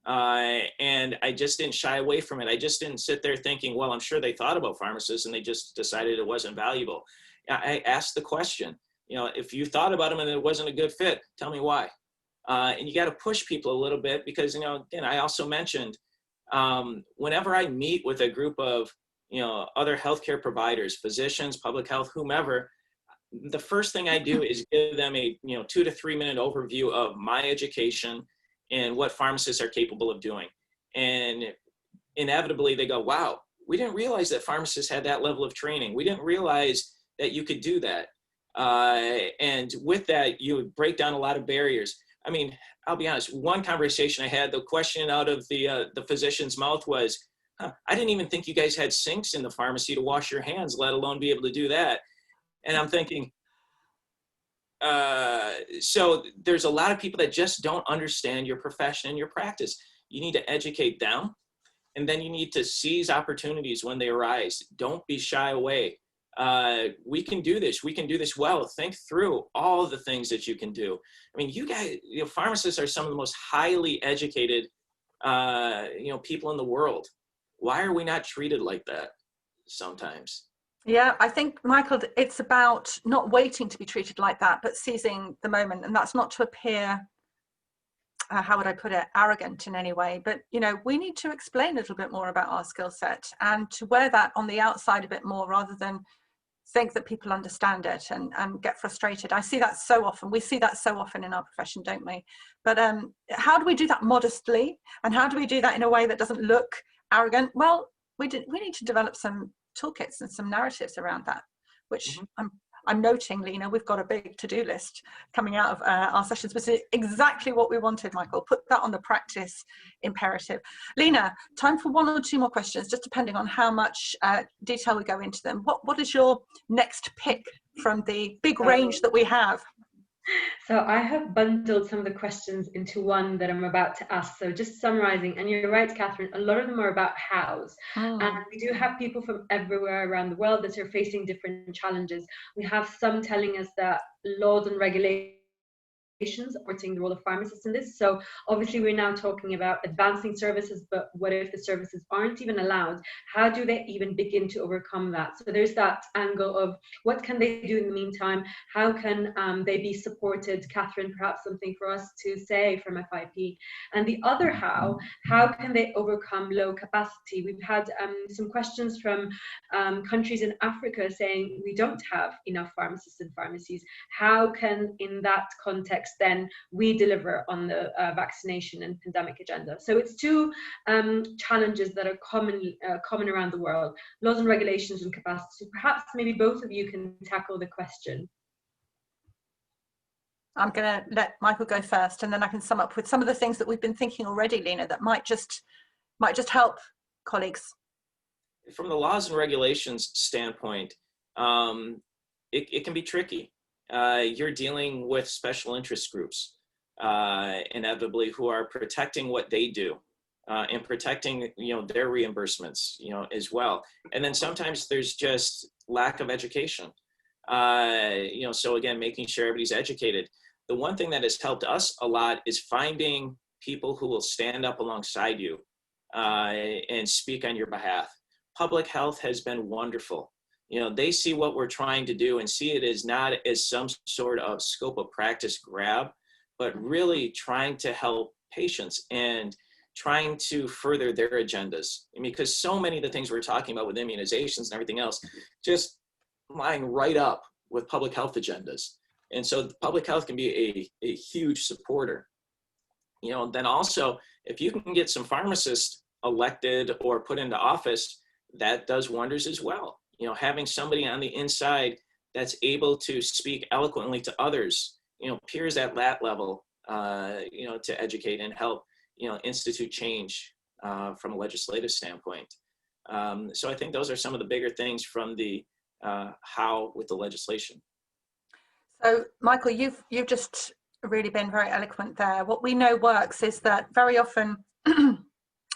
And I just didn't shy away from it. I just didn't sit there thinking, well, I'm sure they thought about pharmacists and they just decided it wasn't valuable. I asked the question, you know, if you thought about them and it wasn't a good fit, tell me why. And you got to push people a little bit because, you know, again, I also mentioned, whenever I meet with a group of, you know, other healthcare providers, physicians, public health, whomever, the first thing I do is give them a, you know, 2 to 3 minute overview of my education and what pharmacists are capable of doing. And inevitably they go, wow, we didn't realize that pharmacists had that level of training. We didn't realize that you could do that. And with that, you would break down a lot of barriers. I mean, I'll be honest, one conversation I had, the question out of the physician's mouth was, I didn't even think you guys had sinks in the pharmacy to wash your hands, let alone be able to do that. And I'm thinking, so there's a lot of people that just don't understand your profession and your practice. You need to educate them, and then you need to seize opportunities when they arise. Don't be shy away. We can do this. We can do this well. Think through all the things that you can do. I mean, you guys, you know, pharmacists are some of the most highly educated, you know, people in the world. Why are we not treated like that sometimes? Yeah, I think, Michael, it's about not waiting to be treated like that, but seizing the moment. And that's not to appear, how would I put it, arrogant in any way. But, you know, we need to explain a little bit more about our skill set and to wear that on the outside a bit more rather than think that people understand it and get frustrated. I see that so often. We see that so often in our profession, don't we? But how do we do that modestly? And how do we do that in a way that doesn't look arrogant? Well, we need to develop some toolkits and some narratives around that, which I'm noting, Lena, we've got a big to-do list coming out of our sessions, which is exactly what we wanted, Michael. Put that on the practice imperative. Lena, time for 1 or 2 more questions, just depending on how much detail we go into them. What is your next pick from the big range that we have? So I have bundled some of the questions into one that I'm about to ask. So just summarizing, and you're right, Catherine, a lot of them are about hows. And we do have people from everywhere around the world that are facing different challenges. We have some telling us that laws and regulations supporting the role of pharmacists in this. So obviously we're now talking about advancing services, but what if the services aren't even allowed? How do they even begin to overcome that? So there's that angle of what can they do in the meantime? How can they be supported? Catherine, perhaps something for us to say from FIP. And the other how can they overcome low capacity? We've had some questions from countries in Africa saying we don't have enough pharmacists in pharmacies. How can, in that context, then we deliver on the vaccination and pandemic agenda? So it's 2 challenges that are common around the world: laws and regulations and capacity. Perhaps maybe both of you can tackle the question. I'm going to let Michael go first, and then I can sum up with some of the things that we've been thinking already, Lena, that might just help colleagues. From the laws and regulations standpoint, it can be tricky. You're dealing with special interest groups. inevitably, who are protecting what they do and protecting, their reimbursements, as well. And then sometimes there's just lack of education. So again, making sure everybody's educated. The one thing that has helped us a lot is finding people who will stand up alongside you and speak on your behalf. Public health has been wonderful. They see what we're trying to do and see it as not as some sort of scope of practice grab, but really trying to help patients and trying to further their agendas. Because so many of the things we're talking about with immunizations and everything else just line right up with public health agendas. And so public health can be a huge supporter. Then also, if you can get some pharmacists elected or put into office, that does wonders as well. Having somebody on the inside that's able to speak eloquently to others, peers at that level, to educate and help, institute change from a legislative standpoint. So I think those are some of the bigger things from the how with the legislation. So, Michael, you've just really been very eloquent there. What we know works is that very often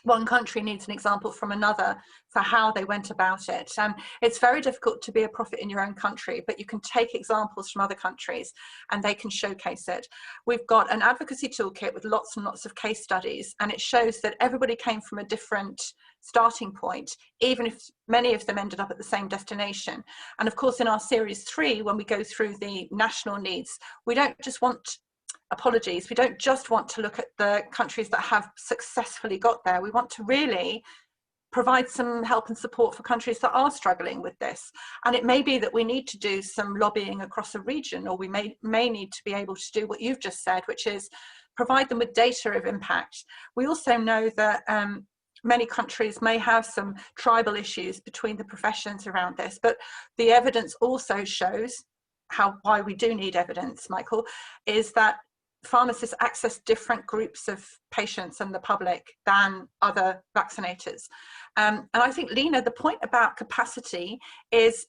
one country needs an example from another for how they went about it. And it's very difficult to be a prophet in your own country, but you can take examples from other countries and they can showcase it. We've got an advocacy toolkit with lots and lots of case studies, and it shows that everybody came from a different starting point, even if many of them ended up at the same destination. And of course, in our series 3, when we go through the national needs, we don't just want we don't just want to look at the countries that have successfully got there. We want to really provide some help and support for countries that are struggling with this. And it may be that we need to do some lobbying across a region, or we may need to be able to do what you've just said, which is provide them with data of impact. We also know that many countries may have some tribal issues between the professions around this, but the evidence also shows why we do need evidence, Michael, is that pharmacists access different groups of patients and the public than other vaccinators. And I think, Lena, the point about capacity is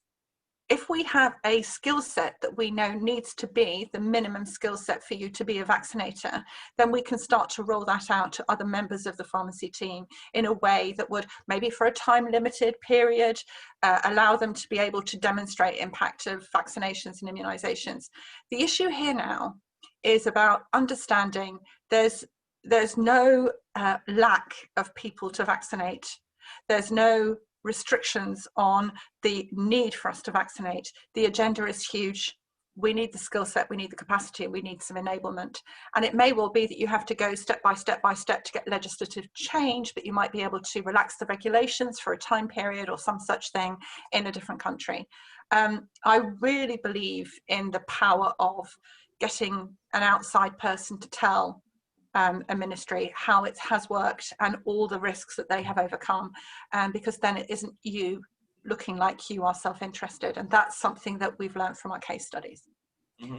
if we have a skill set that we know needs to be the minimum skill set for you to be a vaccinator, then we can start to roll that out to other members of the pharmacy team in a way that would, maybe for a time limited period, allow them to be able to demonstrate impact of vaccinations and immunizations. The issue here now is about understanding there's no lack of people to vaccinate. There's no restrictions on the need for us to vaccinate. The agenda is huge. We need the skill set, we need the capacity, we need some enablement. And it may well be that you have to go step by step to get legislative change, but you might be able to relax the regulations for a time period or some such thing in a different country. I really believe in the power of getting an outside person to tell a ministry how it has worked and all the risks that they have overcome, because then it isn't you looking like you are self-interested, and that's something that we've learned from our case studies. Mm-hmm.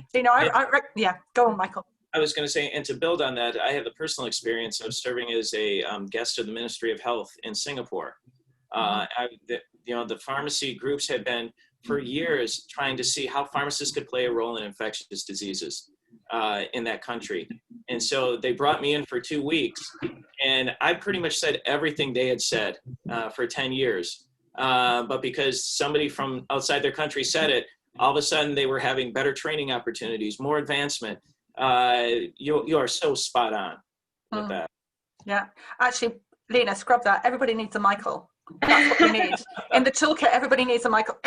Yeah, go on, Michael. I was going to say, and to build on that, I have the personal experience of serving as a guest of the Ministry of Health in Singapore. The pharmacy groups had been for years trying to see how pharmacists could play a role in infectious diseases in that country. And so they brought me in for 2 weeks, and I pretty much said everything they had said for 10 years. But because somebody from outside their country said it, all of a sudden they were having better training opportunities, more advancement. You are so spot on with that. Yeah, actually, Lena, scrub that. Everybody needs a Michael. That's what we need. In the toolkit, everybody needs a Michael.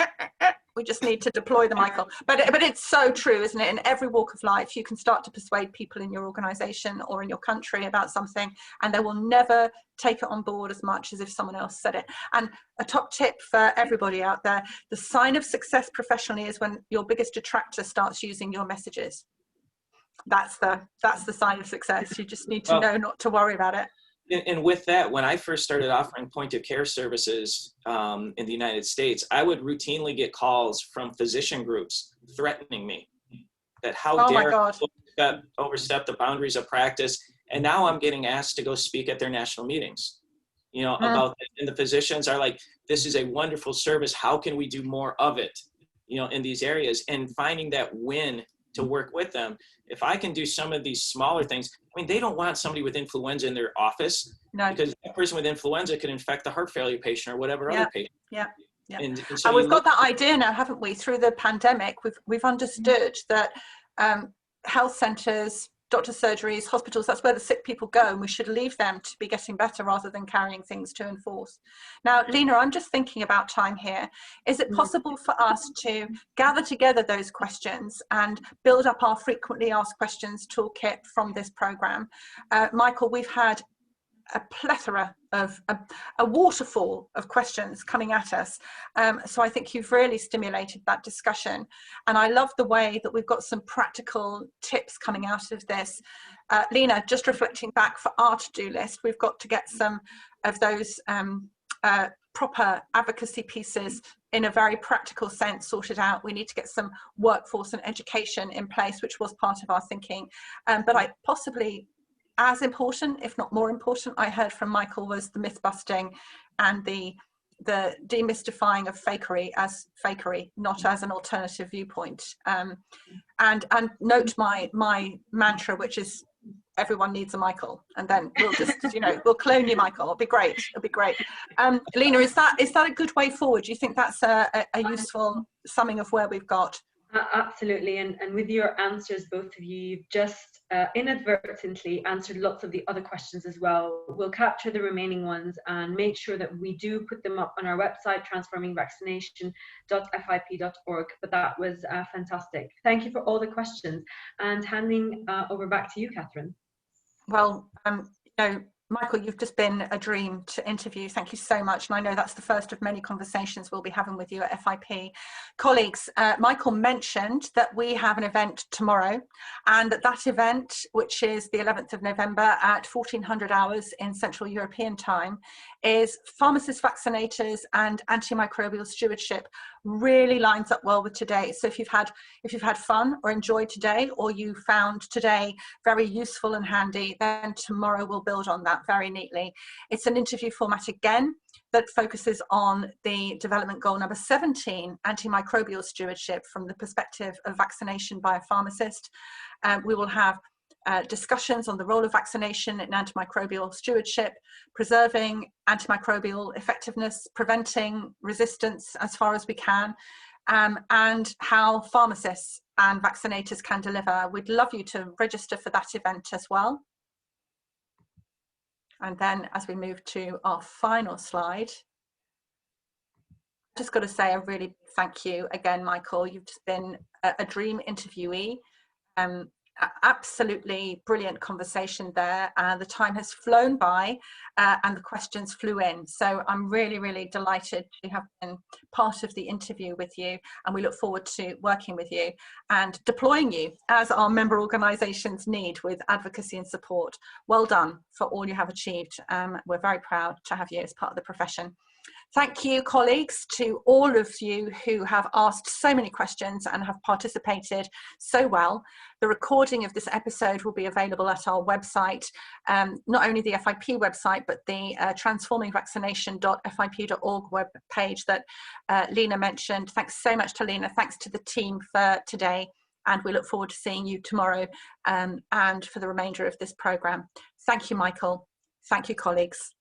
We just need to deploy the Michael. But it's so true, isn't it? In every walk of life, you can start to persuade people in your organization or in your country about something, and they will never take it on board as much as if someone else said it. And a top tip for everybody out there, the sign of success professionally is when your biggest detractor starts using your messages. That's the sign of success. You just need to know not to worry about it. And with that, when I first started offering point of care services in the United States, I would routinely get calls from physician groups threatening me that how dare I overstep the boundaries of practice. And now I'm getting asked to go speak at their national meetings, about it. And the physicians are like, this is a wonderful service. How can we do more of it, in these areas? And finding that win to work with them. If I can do some of these smaller things, I mean, they don't want somebody with influenza in their office, because that person with influenza could infect the heart failure patient or whatever other patient. Yeah. And so we've got that idea now, haven't we? Through the pandemic, we've understood that health centres, doctor surgeries, hospitals, that's where the sick people go, and we should leave them to be getting better rather than carrying things to enforce. Now, Lena, I'm just thinking about time here. Is it possible for us to gather together those questions and build up our frequently asked questions toolkit from this programme? Michael, we've had a plethora of a waterfall of questions coming at us, so I think you've really stimulated that discussion, and I love the way that we've got some practical tips coming out of this. Lena, just reflecting back for our to-do list, we've got to get some of those proper advocacy pieces in a very practical sense sorted out. We need to get some workforce and education in place, which was part of our thinking, but I possibly as important, if not more important, I heard from Michael, was the myth busting and the demystifying of fakery as fakery, not as an alternative viewpoint. And note my mantra, which is everyone needs a Michael, and then we'll just, we'll clone you, Michael. It'll be great. It'll be great. Lena, is that a good way forward? Do you think that's a useful summing of where we've got? Absolutely, and with your answers, both of you, you've just inadvertently answered lots of the other questions as well. We'll capture the remaining ones and make sure that we do put them up on our website, transformingvaccination.fip.org. But that was fantastic. Thank you for all the questions, and handing over back to you, Catherine. Well, Michael, you've just been a dream to interview. Thank you so much. And I know that's the first of many conversations we'll be having with you at FIP. Colleagues, Michael mentioned that we have an event tomorrow, and that event, which is the 11th of November at 1400 hours in Central European time, is Pharmacist, Vaccinators and Antimicrobial Stewardship. Really lines up well with today. So if you've had fun or enjoyed today, or you found today very useful and handy, then tomorrow we'll build on that very neatly. It's an interview format again that focuses on the development goal number 17, antimicrobial stewardship, from the perspective of vaccination by a pharmacist. We will have discussions on the role of vaccination in antimicrobial stewardship, preserving antimicrobial effectiveness, preventing resistance as far as we can, and how pharmacists and vaccinators can deliver. We'd love you to register for that event as well. And then as we move to our final slide, I've just got to say a really thank you again, Michael. You've just been a dream interviewee. Absolutely brilliant conversation there. The time has flown by and the questions flew in. So I'm really, really delighted to have been part of the interview with you, and we look forward to working with you and deploying you as our member organisations need with advocacy and support. Well done for all you have achieved. We're very proud to have you as part of the profession. Thank you, colleagues, to all of you who have asked so many questions and have participated so well. The recording of this episode will be available at our website, not only the FIP website, but the transformingvaccination.fip.org web page that Lena mentioned. Thanks so much to Lena. Thanks to the team for today. And we look forward to seeing you tomorrow and for the remainder of this programme. Thank you, Michael. Thank you, colleagues.